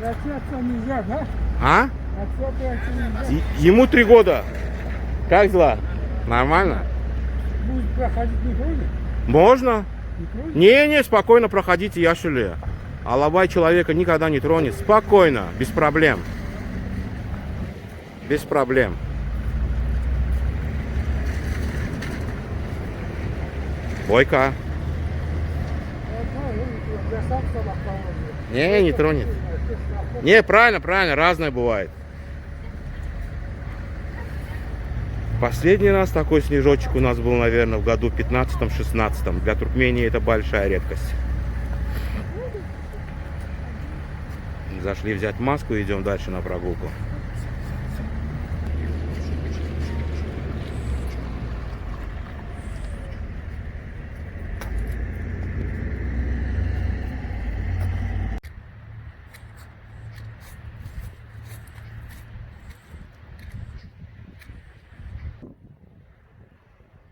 Отца нельзя, да? А? Отца нельзя. Ему 3 года. Как дела? Нормально? Будет проходить не трудно? Можно? Не трудно? Не, спокойно проходите, яшули. Алабай человека никогда не тронет. Спокойно, без проблем. Без проблем. Бойко. Я сам собак положил. Не тронет. Не, правильно, разное бывает. Последний раз такой снежочек у нас был, наверное, в году 15-16. Для Туркмении это большая редкость. Зашли взять маску и идем дальше на прогулку.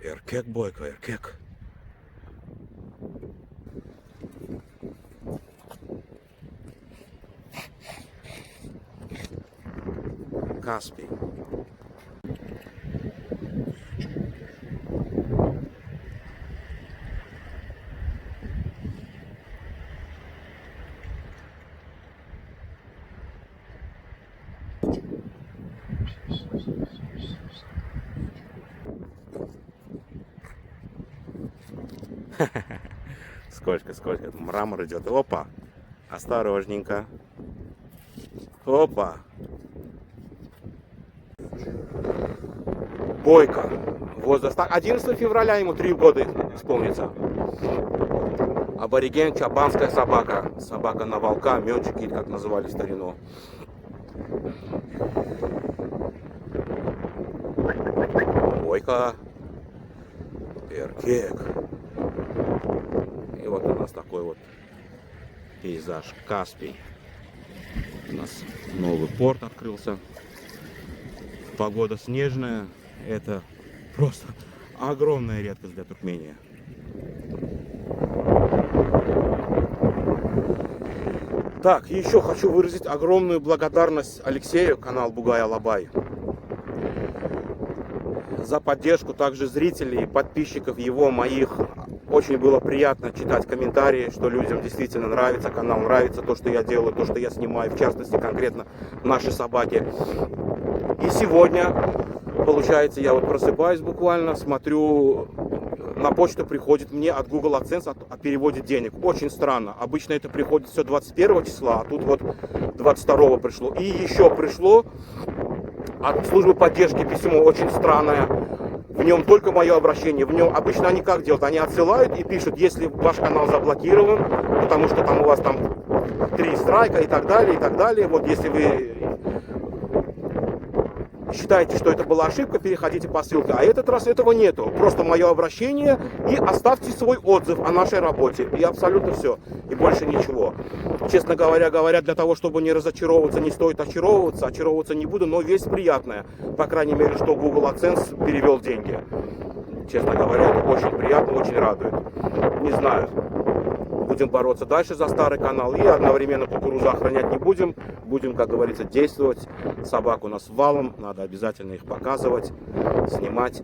Эркек, Бойко, эркек. Каспий. Сколько. Мрамор идет. Опа. Осторожненько. Опа. Бойко. Возраст. 11 февраля ему 3 года исполнится. Абориген, чабанская собака. Собака на волка, мёнчики, как называли в старину. Бойко. Эркек. И вот у нас такой вот пейзаж Каспий. У нас новый порт открылся. Погода снежная. Это просто огромная редкость для Туркмении. Так, еще хочу выразить огромную благодарность Алексею, канал Бугай Алабай, за поддержку также зрителей и подписчиков его, моих. Очень было приятно читать комментарии, что людям действительно нравится канал, нравится то, что я делаю, то, что я снимаю, в частности, конкретно наши собаки. И сегодня, получается, я вот просыпаюсь буквально, смотрю, на почту приходит мне от Google AdSense о переводе денег. Очень странно. Обычно это приходит все 21 числа, а тут вот 22 пришло. И еще пришло от службы поддержки письмо очень странное. В нем только мое обращение. В нем обычно они как делают? Они отсылают и пишут, если ваш канал заблокирован, потому что там у вас там 3 страйка и так далее, и так далее. Вот если вы считаете, что это была ошибка, переходите по ссылке. А этот раз этого нету. Просто мое обращение и оставьте свой отзыв о нашей работе. И абсолютно все. И больше ничего. Честно говоря, говорят, для того, чтобы не разочаровываться, не стоит очаровываться. Очаровываться не буду, но весть приятная. По крайней мере, что Google AdSense перевел деньги. Честно говоря, это очень приятно, очень радует. Не знаю. Будем бороться дальше за старый канал и одновременно кукурузу охранять не будем. Будем, как говорится, действовать. Собак у нас валом, надо обязательно их показывать, снимать.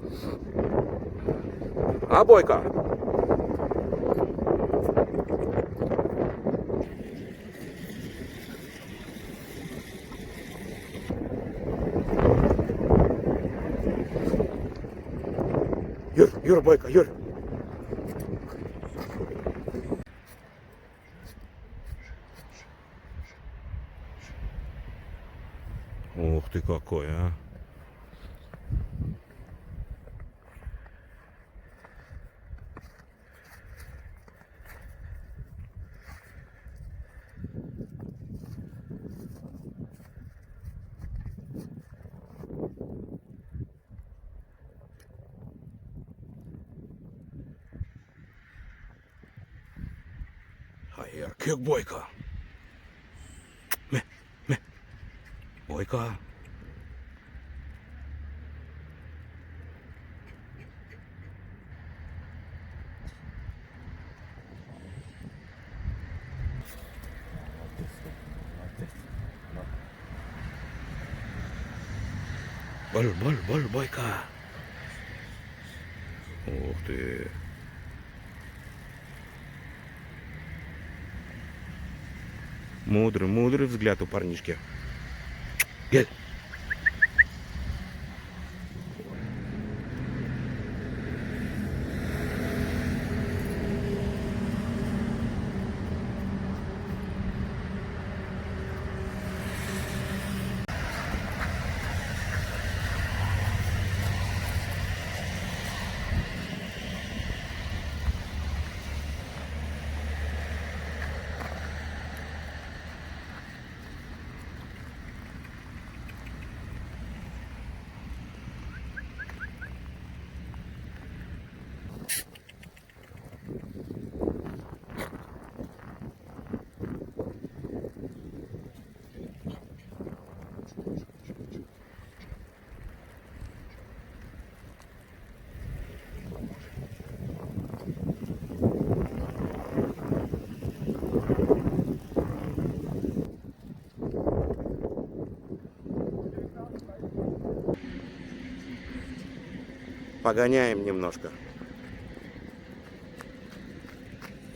А Бойко? Юр, Бойко, Юр. Ух ты какой, а! Эркек Бойко. Бойко. Бойка. Ух ты. Мудрый взгляд у парнишки. Гель. Погоняем немножко.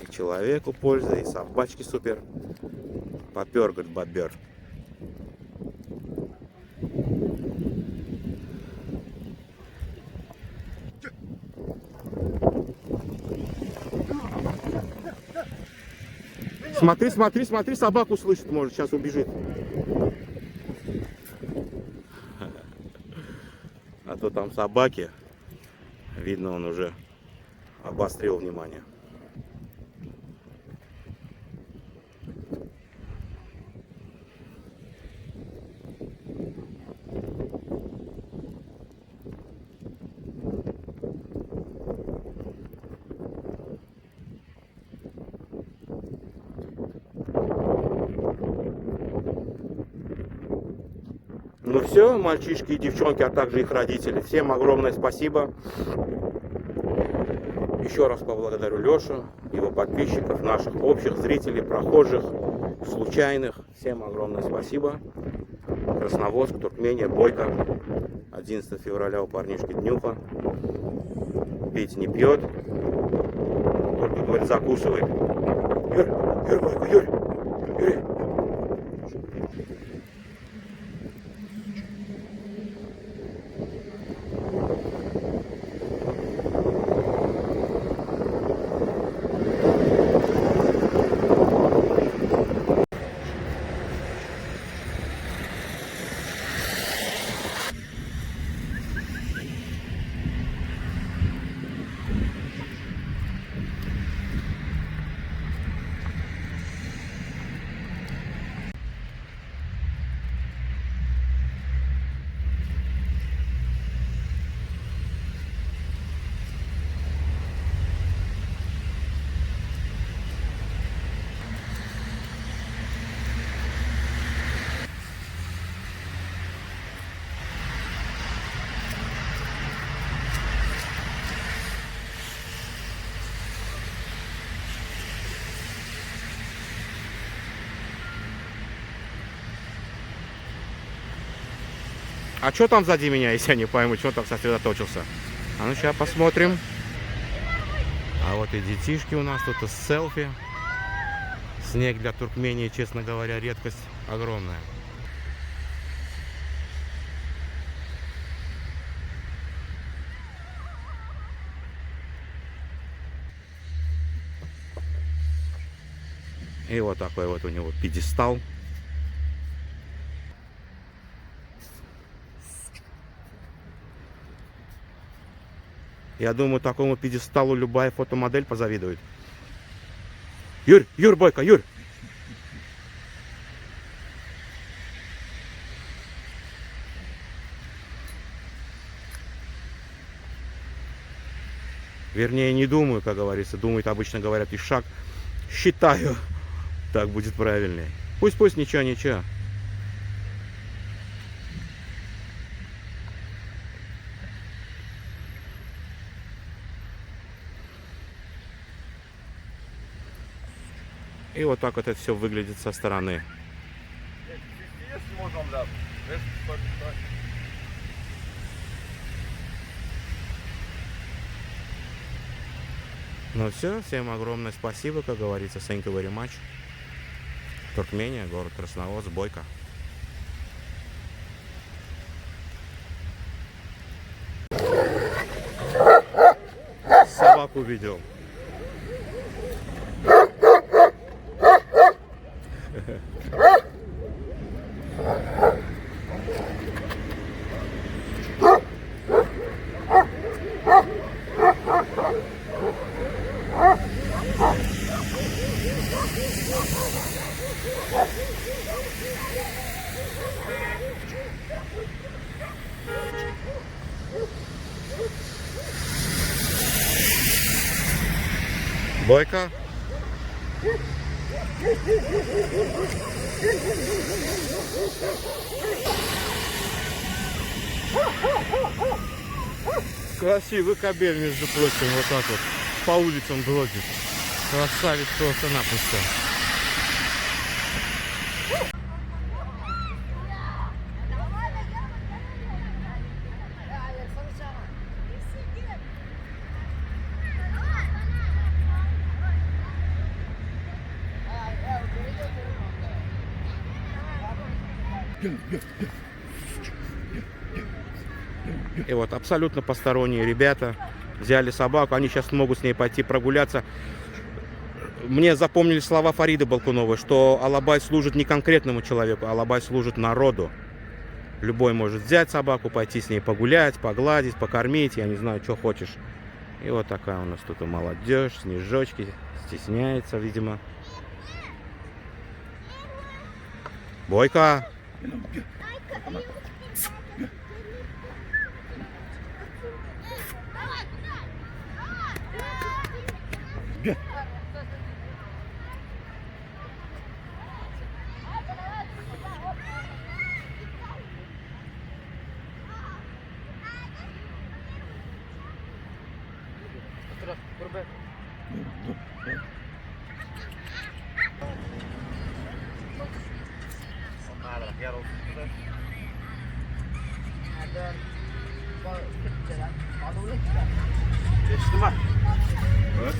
И человеку польза, и собачке супер. Попер, говорит, бобер. Смотри, собаку слышит, может, сейчас убежит. А то там собаки. Видно, он уже обострил внимание. Ну все, мальчишки и девчонки, а также их родители. Всем огромное спасибо. Еще раз поблагодарю Лешу, его подписчиков, наших общих зрителей, прохожих, случайных. Всем огромное спасибо. Красноводск, Туркмения, Бойко. 11 февраля у парнишки днюха. Пить не пьет. Только, говорит, закусывает. Юрий, Бойко, Юрий. А что там сзади меня, если я не пойму, что он так сосредоточился? А ну сейчас посмотрим. А вот и детишки у нас тут, и селфи. Снег для Туркмении, честно говоря, редкость огромная. И вот такой вот у него пьедестал. Я думаю, такому пьедесталу любая фотомодель позавидует. Юр, Бойко, Юр! Вернее, не думаю, как говорится. Думают, обычно говорят, и шаг. Считаю. Так будет правильнее. Пусть, ничего. И вот так вот это все выглядит со стороны. Ну все, всем огромное спасибо, как говорится, thank you very much. Туркмения, город Красноводск, Бойко. Собаку видел. Бойко. Красивый кобель, между прочим, вот так вот по улицам бродит. Красавец просто-напросто. И вот абсолютно посторонние ребята взяли собаку, они сейчас могут с ней пойти прогуляться. Мне запомнили слова Фариды Балкуновой, что Алабай служит не конкретному человеку, Алабай служит народу. Любой может взять собаку, пойти с ней погулять, погладить, покормить, я не знаю, что хочешь. И вот такая у нас тут и молодежь, снежочки, стесняется, видимо. Бойко! Geçti mi? Evet.